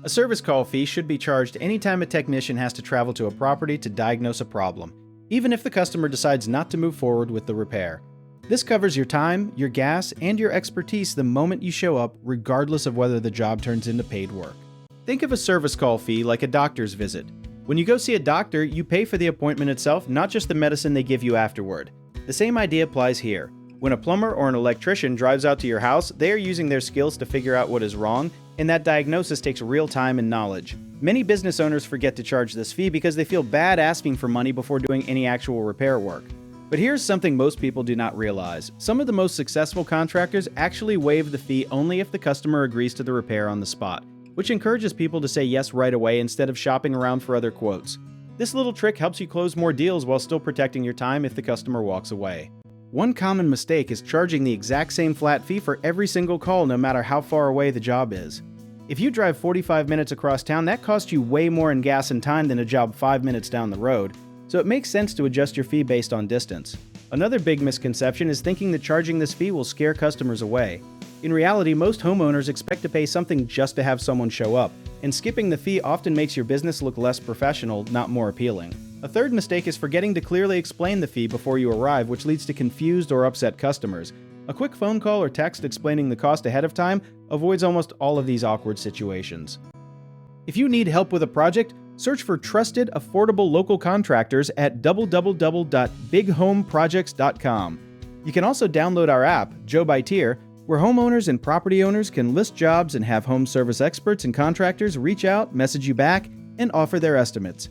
A service call fee should be charged anytime a technician has to travel to a property to diagnose a problem, even if the customer decides not to move forward with the repair. This covers your time, your gas, and your expertise the moment you show up, regardless of whether the job turns into paid work. Think of a service call fee like a doctor's visit. When you go see a doctor, you pay for the appointment itself, not just the medicine they give you afterward. The same idea applies here. When a plumber or an electrician drives out to your house, they are using their skills to figure out what is wrong, and that diagnosis takes real time and knowledge. Many business owners forget to charge this fee because they feel bad asking for money before doing any actual repair work. But here's something most people do not realize. Some of the most successful contractors actually waive the fee only if the customer agrees to the repair on the spot, which encourages people to say yes right away instead of shopping around for other quotes. This little trick helps you close more deals while still protecting your time if the customer walks away. One common mistake is charging the exact same flat fee for every single call, no matter how far away the job is. If you drive 45 minutes across town, that costs you way more in gas and time than a job 5 minutes down the road, so it makes sense to adjust your fee based on distance. Another big misconception is thinking that charging this fee will scare customers away. In reality, most homeowners expect to pay something just to have someone show up, and skipping the fee often makes your business look less professional, not more appealing. A third mistake is forgetting to clearly explain the fee before you arrive, which leads to confused or upset customers. A quick phone call or text explaining the cost ahead of time avoids almost all of these awkward situations. If you need help with a project, search for trusted, affordable local contractors at www.bighomeprojects.com. You can also download our app, Joe by Tier, where homeowners and property owners can list jobs and have home service experts and contractors reach out, message you back, and offer their estimates.